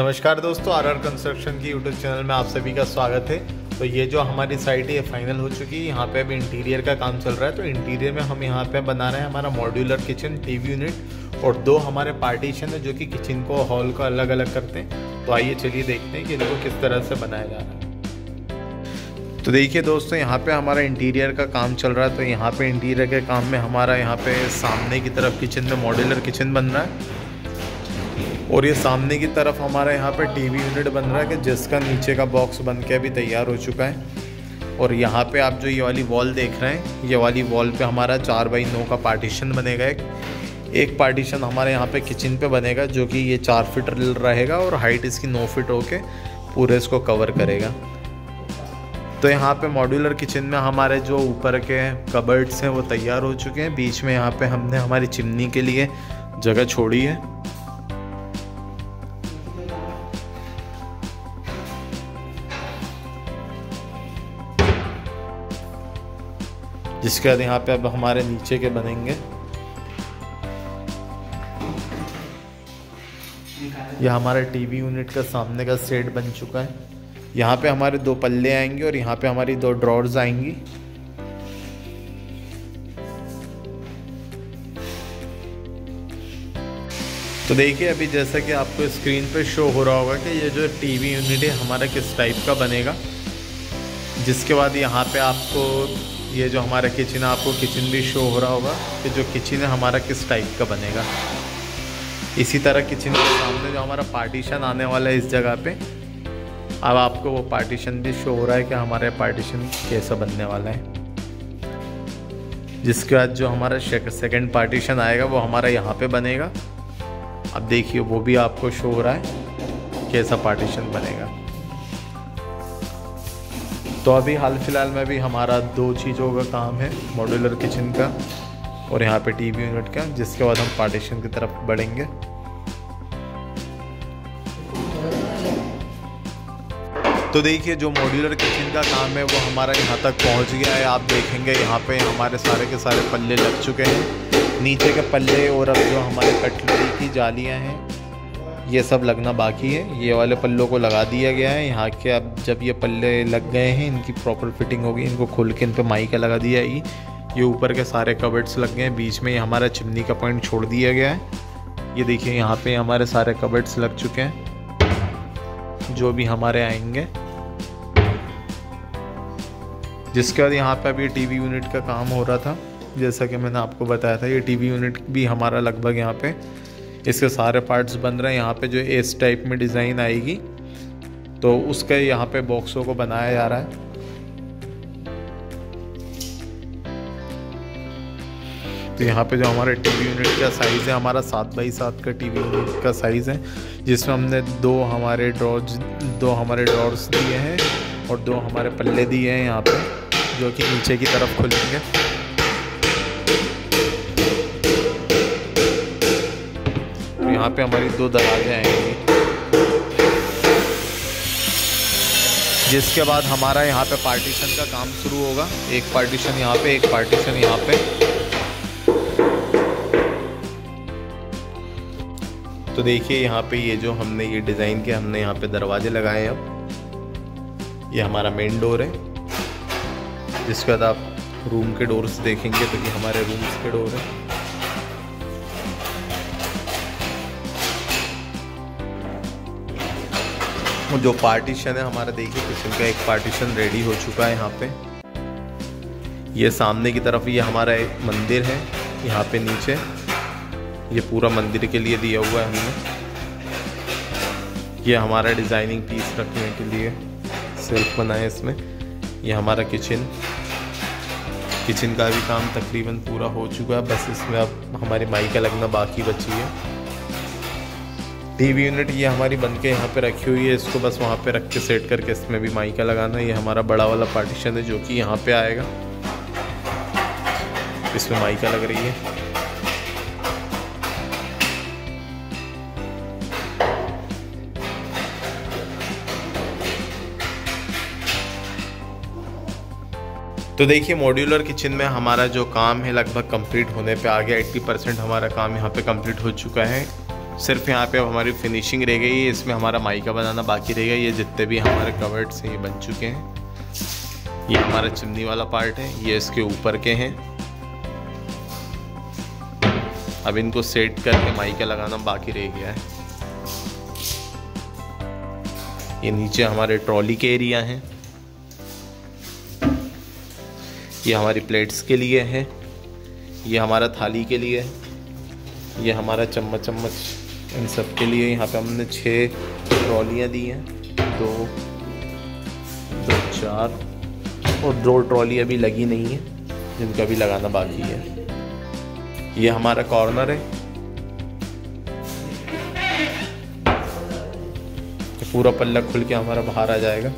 नमस्कार दोस्तों, RR construction की यूट्यूब चैनल में आप सभी का स्वागत है। तो ये जो हमारी साइट है ये फाइनल हो चुकी है। यहाँ पे अभी इंटीरियर का काम चल रहा है। तो इंटीरियर में हम यहाँ पे बना रहे हैं हमारा मॉड्यूलर किचन, टीवी यूनिट और दो हमारे पार्टीशन है जो कि किचन को हॉल को अलग अलग करते हैं। तो आइए चलिए देखते हैं कि इनको किस तरह से बनाया जा रहा है। तो देखिए दोस्तों, यहाँ पे हमारा इंटीरियर का काम चल रहा है। तो यहाँ पे इंटीरियर के काम में हमारा यहाँ पे सामने की तरफ किचन में मॉड्यूलर किचन बन रहा है और ये सामने की तरफ हमारा यहाँ पे टीवी यूनिट बन रहा है कि जिसका नीचे का बॉक्स बन के अभी तैयार हो चुका है। और यहाँ पे आप जो ये वाली वॉल देख रहे हैं, ये वाली वॉल पे हमारा 4x9 का पार्टीशन बनेगा। एक पार्टीशन हमारे यहाँ पे किचन पे बनेगा जो कि ये 4 फीट रहेगा और हाइट इसकी 9 फीट होके पूरे इसको कवर करेगा। तो यहाँ पे मॉड्यूलर किचन में हमारे जो ऊपर के कबर्ड्स हैं वो तैयार हो चुके हैं। बीच में यहाँ पे हमने हमारी चिमनी के लिए जगह छोड़ी है। जिसके बाद यहाँ पे अब हमारे नीचे के बनेंगे। यह हमारे टीवी यूनिट का सामने का सेट बन चुका है। यहाँ पे हमारे 2 पल्ले आएंगे और यहाँ पे हमारी 2 ड्रॉर्स आएंगी। तो देखिए अभी जैसा कि आपको स्क्रीन पे शो हो रहा होगा कि ये जो टीवी यूनिट है हमारा किस टाइप का बनेगा। जिसके बाद यहाँ पे आपको ये जो हमारा किचन है, आपको किचन भी शो हो रहा होगा कि जो किचन है हमारा किस टाइप का बनेगा। इसी तरह किचन के सामने जो हमारा पार्टीशन आने वाला है इस जगह पे, अब आपको वो पार्टीशन भी शो हो रहा है कि हमारे पार्टीशन कैसा बनने वाला है। जिसके बाद जो हमारा सेकंड पार्टीशन आएगा वो हमारा यहाँ पे बनेगा। अब देखिए वो भी आपको शो हो रहा है कैसा पार्टीशन बनेगा। तो अभी हाल फिलहाल में भी हमारा 2 चीज़ों का काम है, मॉड्यूलर किचन का और यहाँ पे टीवी यूनिट का। जिसके बाद हम पार्टीशन की तरफ बढ़ेंगे। तो देखिए जो मॉड्यूलर किचन का काम है वो हमारा यहाँ तक पहुँच गया है। आप देखेंगे यहाँ पे हमारे सारे के सारे पल्ले लग चुके हैं, नीचे के पल्ले। और अब जो हमारे कटलरी की जालियाँ हैं ये सब लगना बाकी है। ये वाले पल्लों को लगा दिया गया है यहाँ के। अब जब ये पल्ले लग गए हैं, इनकी प्रॉपर फिटिंग होगी, इनको खोल के इन पे माइका लगा दिया है। ये ऊपर के सारे कबर्ड्स लग गए हैं। बीच में हमारा चिमनी का पॉइंट छोड़ दिया गया है। ये देखिए यहाँ पे हमारे सारे कबर्ड्स लग चुके हैं जो भी हमारे आएंगे। जिसके बाद यहाँ पे अभी टीवी यूनिट का काम हो रहा था। जैसा कि मैंने आपको बताया था, ये टीवी यूनिट भी हमारा लगभग यहाँ पे इसके सारे पार्ट्स बन रहे हैं। यहाँ पे जो एस टाइप में डिज़ाइन आएगी तो उसके यहाँ पे बॉक्सों को बनाया जा रहा है। तो यहाँ पे जो हमारे टीवी यूनिट का साइज़ है, हमारा 7x7 का टीवी यूनिट का साइज़ है। जिसमें हमने 2 हमारे ड्रॉर्स दिए हैं और 2 हमारे पल्ले दिए हैं यहाँ पे, जो कि नीचे की तरफ खुलेंगे। यहाँ पे हमारी 2 दराजें आएंगी। जिसके बाद हमारा यहाँ पे पार्टीशन का काम शुरू होगा। एक पार्टीशन यहाँ पे, एक पार्टीशन यहाँ पे। तो देखिए यहाँ पे ये जो हमने ये डिज़ाइन के हमने यहाँ पे दरवाजे लगाए हैं। अब ये हमारा मेन डोर है। जिसके बाद आप रूम के डोर्स देखेंगे तो ये हमारे रूम्स के डोर है। जो पार्टीशन है हमारा, देखिए किचन का एक पार्टीशन रेडी हो चुका है। यहाँ पे ये सामने की तरफ ये हमारा एक मंदिर है। यहाँ पे नीचे ये पूरा मंदिर के लिए दिया हुआ है हमने। ये हमारा डिज़ाइनिंग पीस रखने के लिए सेल्फ बनाए इसमें। ये हमारा किचन का भी काम तकरीबन पूरा हो चुका है। बस इसमें अब हमारी माइका लगना बाकी बची है। टीवी यूनिट ये हमारी बन के यहाँ पे रखी हुई है। इसको बस वहाँ पे रख के सेट करके इसमें भी माइका लगाना है। ये हमारा बड़ा वाला पार्टीशन है जो कि यहाँ पे आएगा। इसमें माइका लग रही है। तो देखिए मॉड्यूलर किचन में हमारा जो काम है लगभग कंप्लीट होने पे आ गया। 80% हमारा काम यहाँ पे कंप्लीट हो चुका है। सिर्फ यहाँ पे अब हमारी फिनिशिंग रह गई है, इसमें हमारा माइका बनाना बाकी रहेगा। ये जितने भी हमारे कवर्ड्स हैं ये बन चुके हैं। ये हमारा चिमनी वाला पार्ट है, ये इसके ऊपर के हैं। अब इनको सेट करके माइका लगाना बाकी रह गया है। ये नीचे हमारे ट्रॉली के एरिया हैं। ये हमारी प्लेट्स के लिए है, ये हमारा थाली के लिए है, ये हमारा चम्मच इन सब के लिए। यहाँ पे हमने 6 ट्रॉलियाँ दी हैं, 2 4 और 2 ट्रॉली अभी लगी नहीं है, जिनका भी लगाना बाकी है। ये हमारा कॉर्नर है, पूरा पल्ला खुल के हमारा बाहर आ जाएगा।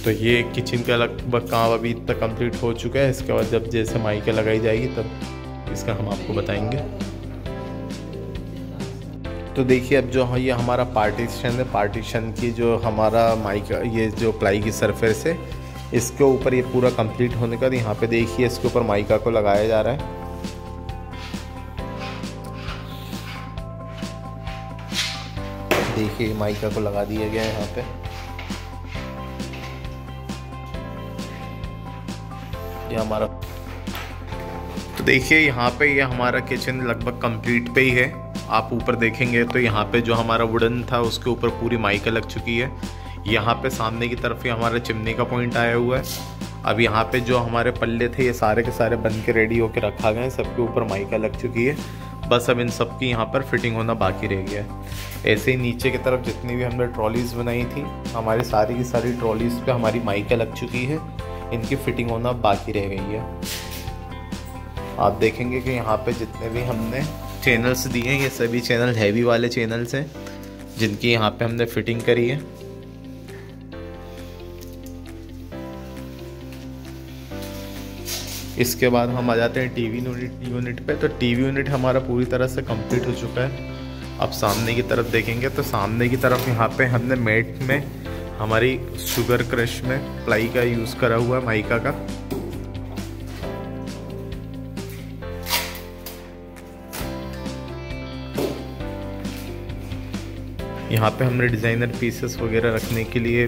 तो ये किचन का लगभग काम अभी तक कंप्लीट हो चुका है। इसके बाद जब जैसे माइका लगाई जाएगी तब इसका हम आपको बताएंगे। तो देखिए अब जो है ये हमारा पार्टीशन है, पार्टीशन की जो हमारा माइका ये जो प्लाई की सरफेस है इसके ऊपर ये पूरा कंप्लीट होने का यहाँ पे देखिए इसके ऊपर माइका को लगाया जा रहा है। देखिए माइका को लगा दिया गया है यहाँ पे। ये हमारा, तो देखिए यहाँ पे ये हमारा किचन लगभग कंप्लीट पे ही है। आप ऊपर देखेंगे तो यहाँ पे जो हमारा वुडन था उसके ऊपर पूरी माइका लग चुकी है। यहाँ पे सामने की तरफ ही हमारा चिमनी का पॉइंट आया हुआ है। अब यहाँ पे जो हमारे पल्ले थे ये सारे के सारे बन के रेडी होके रखा गया है, सबके ऊपर माइका लग चुकी है। बस अब इन सब की यहाँ पर फिटिंग होना बाकी रह गया है। ऐसे ही नीचे की तरफ जितनी भी हमने ट्रॉलीज़ बनाई थी हमारी सारी की सारी ट्रॉलीज़ पे हमारी माइका लग चुकी है, इनकी फिटिंग होना बाकी रह गई है। आप देखेंगे कि यहाँ पे जितने भी हमने चैनल्स दिए हैं ये सभी चैनल हैवी वाले चैनल्स हैं जिनकी यहाँ पे हमने फिटिंग करी है। इसके बाद हम आ जाते हैं टीवी यूनिट पे। तो टीवी यूनिट हमारा पूरी तरह से कंप्लीट हो चुका है। अब सामने की तरफ देखेंगे तो सामने की तरफ यहाँ पे हमने मेट में हमारी शुगर क्रश में प्लाई का यूज़ करा हुआ है, माइका का। यहाँ पे हमने डिज़ाइनर पीसेस वगैरह रखने के लिए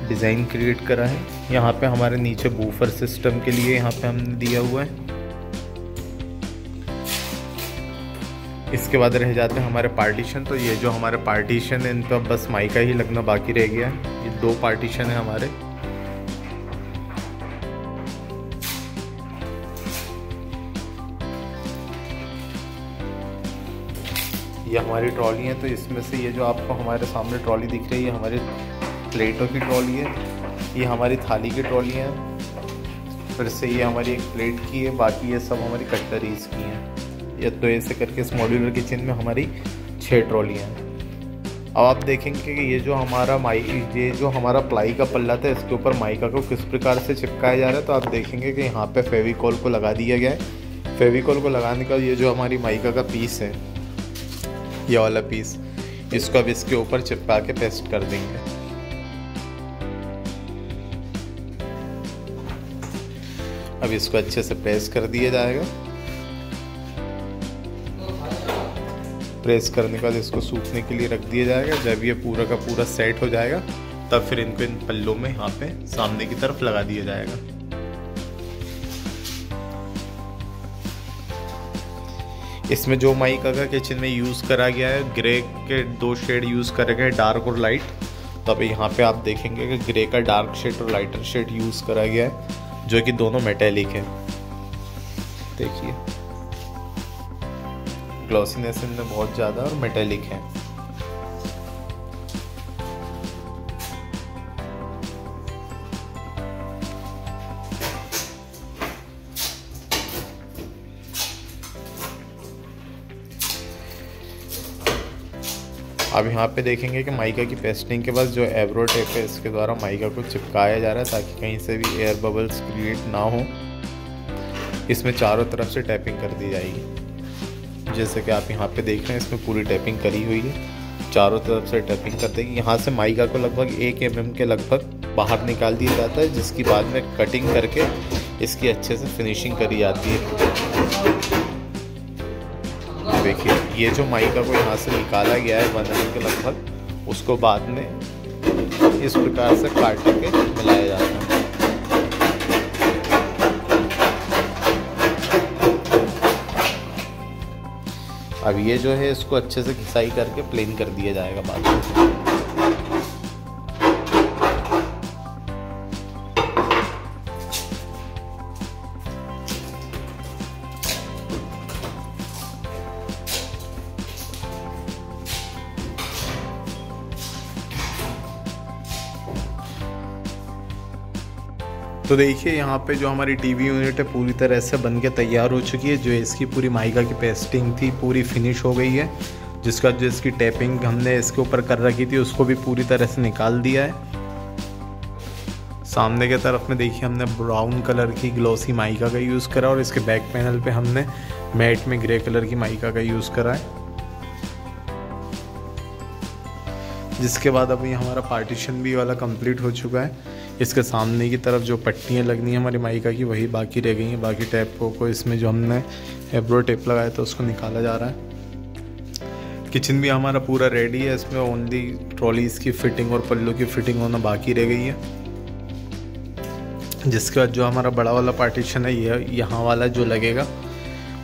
डिज़ाइन क्रिएट करा है। यहाँ पे हमारे नीचे बूफर सिस्टम के लिए यहाँ पे हमने दिया हुआ है। इसके बाद रह जाते हैं हमारे पार्टीशन। तो ये जो हमारे पार्टीशन है इन पर बस माइका ही लगना बाकी रह गया है। ये 2 पार्टीशन है हमारे। ये हमारी ट्रॉली है। तो इसमें से ये जो आपको हमारे सामने ट्रॉली दिख रही है हमारी प्लेटों की ट्रॉली है, ये हमारी थाली की ट्रॉली है, फिर से ये हमारी एक प्लेट की है, बाकी ये सब हमारी कटलरीज की हैं। ये तो ऐसे करके इस मॉड्यूलर किचन में हमारी 6 ट्रॉलियाँ हैं। अब आप देखेंगे कि ये जो हमारा प्लाई का पल्ला था इसके ऊपर माइका को किस प्रकार से चिपकाया जा रहा है। तो आप देखेंगे कि यहाँ पे फेविकॉल को लगा दिया गया है। फेविकॉल को लगाने का ये जो हमारी माइका का पीस है ये वाला पीस, इसको अब इसके ऊपर चिपका के पेस्ट कर देंगे। अब इसको अच्छे से प्रेस कर दिया जाएगा। प्रेस करने के बाद इसको सूखने के लिए रख दिया जाएगा। जब ये पूरा का पूरा सेट हो जाएगा तब फिर इनको इन पल्लों में यहाँ पे सामने की तरफ लगा दिया जाएगा। इसमें जो माइका का किचन में यूज़ करा गया है ग्रे के 2 शेड यूज़ करे गए, डार्क और लाइट। तो अब यहाँ पे आप देखेंगे कि ग्रे का डार्क शेड और लाइटर शेड यूज़ करा गया है जो कि दोनों मेटेलिक है। देखिए ग्लॉसीनेस इनमें बहुत ज़्यादा और मेटेलिक है। अब यहाँ पे देखेंगे कि माइका की पेस्टिंग के बाद जो एब्रो टेप है इसके द्वारा माइका को चिपकाया जा रहा है ताकि कहीं से भी एयर बबल्स क्रिएट ना हो। इसमें चारों तरफ से टैपिंग कर दी जाएगी। जैसे कि आप यहाँ पे देख रहे हैं इसमें पूरी टैपिंग करी हुई है, चारों तरफ से टैपिंग कर देंगे। यहाँ से माइका को लगभग 1 mm के लगभग बाहर निकाल दिया जाता है, जिसकी बाद में कटिंग करके इसकी अच्छे से फिनिशिंग करी जाती है। देखिए ये जो माइका को यहाँ से निकाला गया है 1 mm के लगभग, उसको बाद में इस प्रकार से काट के मिलाया जाता है। अब ये जो है इसको अच्छे से घिसाई करके प्लेन कर दिया जाएगा बाद में। तो देखिए यहाँ पे जो हमारी टीवी यूनिट है पूरी तरह से बन के तैयार हो चुकी है। जो इसकी पूरी माइका की पेस्टिंग थी पूरी फिनिश हो गई है, जिसका जो इसकी टैपिंग हमने इसके ऊपर कर रखी थी उसको भी पूरी तरह से निकाल दिया है। सामने के तरफ में देखिए हमने ब्राउन कलर की ग्लॉसी माइका का यूज़ करा और इसके बैक पैनल पे हमने मैट में ग्रे कलर की माइका का यूज़ करा है। जिसके बाद अभी हमारा पार्टीशन भी वाला कंप्लीट हो चुका है। इसके सामने की तरफ जो पट्टियाँ लगनी है हमारी माइका की वही बाकी रह गई हैं। बाकी टैपों को इसमें जो हमने एब्रो टेप लगाया था उसको निकाला जा रहा है। किचन भी हमारा पूरा रेडी है। इसमें ओनली ट्रॉलीज की फिटिंग और पल्लू की फिटिंग होना बाकी रह गई है। जिसके बाद जो हमारा बड़ा वाला पार्टीशन है ये यहाँ वाला जो लगेगा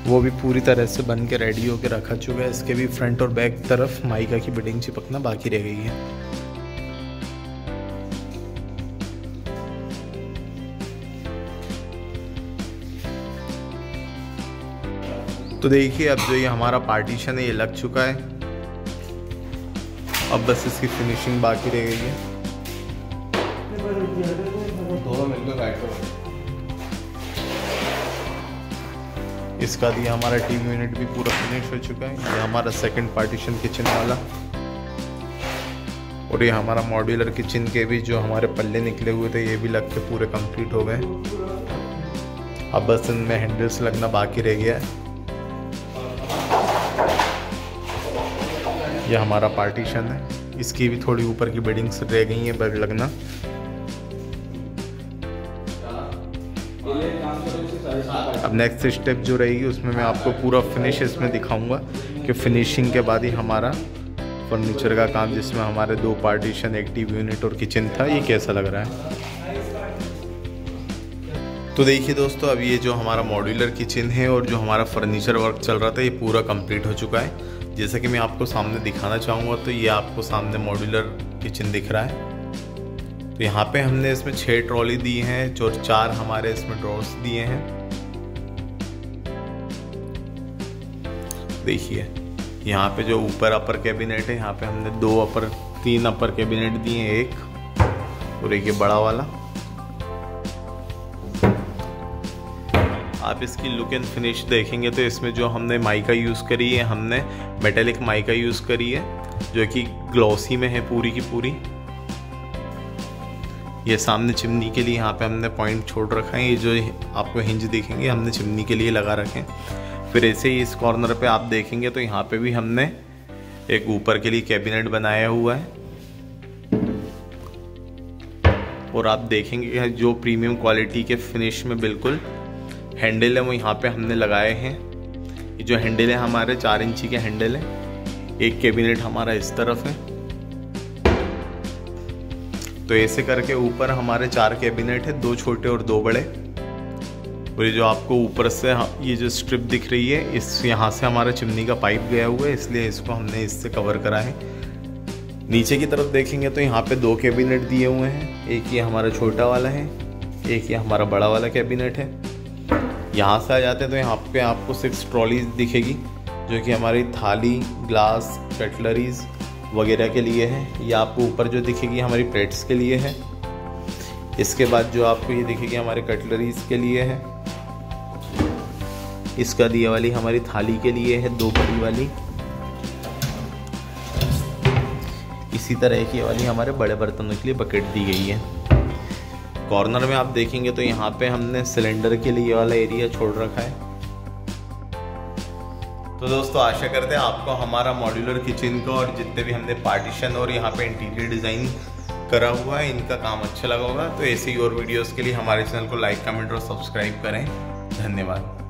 वो भी पूरी तरह से बन के रेडी होकर रखा चुका है। इसके भी फ्रंट और बैक तरफ माइका की बिडिंग चिपकना बाकी रह गई है। तो देखिए अब जो ये हमारा पार्टीशन है ये लग चुका है। अब बस इसकी फिनिशिंग बाकी रह गई है। इसका दिया हमारा टीवी यूनिट भी पूरा फिनिश हो चुका है। ये हमारा सेकंड पार्टीशन किचन वाला, और ये हमारा मॉड्यूलर किचन के भी जो हमारे पल्ले निकले हुए थे ये भी लग के पूरे कंप्लीट हो गए। अब बस इनमें हैंडल्स लगना बाकी रह गया है। यह हमारा पार्टीशन है, इसकी भी थोड़ी ऊपर की बिडिंग्स रह गई हैं बेड लगना। अब नेक्स्ट स्टेप जो रहेगी उसमें मैं आपको पूरा फिनिश इसमें दिखाऊंगा कि फिनिशिंग के बाद ही हमारा फर्नीचर का काम, जिसमें हमारे 2 पार्टीशन, एक टीवी यूनिट और किचन था, ये कैसा लग रहा है। तो देखिए दोस्तों अब ये जो हमारा मॉड्यूलर किचन है और जो हमारा फर्नीचर वर्क चल रहा था ये पूरा कंप्लीट हो चुका है। जैसा कि मैं आपको सामने दिखाना चाहूँगा तो ये आपको सामने मॉड्यूलर किचन दिख रहा है। तो यहाँ पे हमने इसमें 6 ट्रॉली दी हैं, जो 4 हमारे इसमें ड्रॉर्स दिए हैं। देखिए यहाँ पे जो ऊपर अपर कैबिनेट है यहाँ पे हमने 3 अपर कैबिनेट दिए हैं, एक और एक ये बड़ा वाला। आप इसकी लुक एंड फिनिश देखेंगे तो इसमें जो हमने माइका यूज़ करी है, हमने मेटेलिक माइका यूज़ करी है जो कि ग्लॉसी में है पूरी की पूरी। ये सामने चिमनी के लिए यहाँ पे हमने पॉइंट छोड़ रखा है। ये जो आपको हिंज दिखेंगे हमने चिमनी के लिए लगा रखे हैं। फिर ऐसे ही इस कॉर्नर पे आप देखेंगे तो यहाँ पे भी हमने एक ऊपर के लिए कैबिनेट बनाया हुआ है। और आप देखेंगे जो प्रीमियम क्वालिटी के फिनिश में बिल्कुल हैंडल है वो यहाँ पे हमने लगाए हैं। ये जो हैंडल है हमारे 4 इंची के हैंडल है। एक कैबिनेट हमारा इस तरफ है। तो ऐसे करके ऊपर हमारे 4 कैबिनेट है, 2 छोटे और 2 बड़े। और ये जो आपको ऊपर से ये जो स्ट्रिप दिख रही है इस यहाँ से हमारा चिमनी का पाइप गया हुआ है, इसलिए इसको हमने इससे कवर करा है। नीचे की तरफ देखेंगे तो यहाँ पे 2 कैबिनेट दिए हुए हैं। एक ये हमारा छोटा वाला है, एक ये हमारा बड़ा वाला कैबिनेट है। यहाँ से आ जाते हैं तो यहाँ पे आपको 6 ट्रॉलीज दिखेगी जो कि हमारी थाली, ग्लास, कटलरीज वगैरह के लिए है। ये आपको ऊपर जो दिखेगी हमारी प्लेट्स के लिए है। इसके बाद जो आपको ये दिखेगी हमारे कटलरीज के लिए है। इसका दिया वाली हमारी थाली के लिए है, 2 बड़ी वाली। इसी तरह की वाली हमारे बड़े बर्तनों के लिए बकेट दी गई है। कॉर्नर में आप देखेंगे तो यहाँ पे हमने सिलेंडर के लिए वाला एरिया छोड़ रखा है। तो दोस्तों आशा करते हैं आपको हमारा मॉड्यूलर किचन का और जितने भी हमने पार्टीशन और यहाँ पे इंटीरियर डिज़ाइन करा हुआ है इनका काम अच्छा लगा होगा। तो ऐसी और वीडियोस के लिए हमारे चैनल को लाइक, कमेंट और सब्सक्राइब करें। धन्यवाद।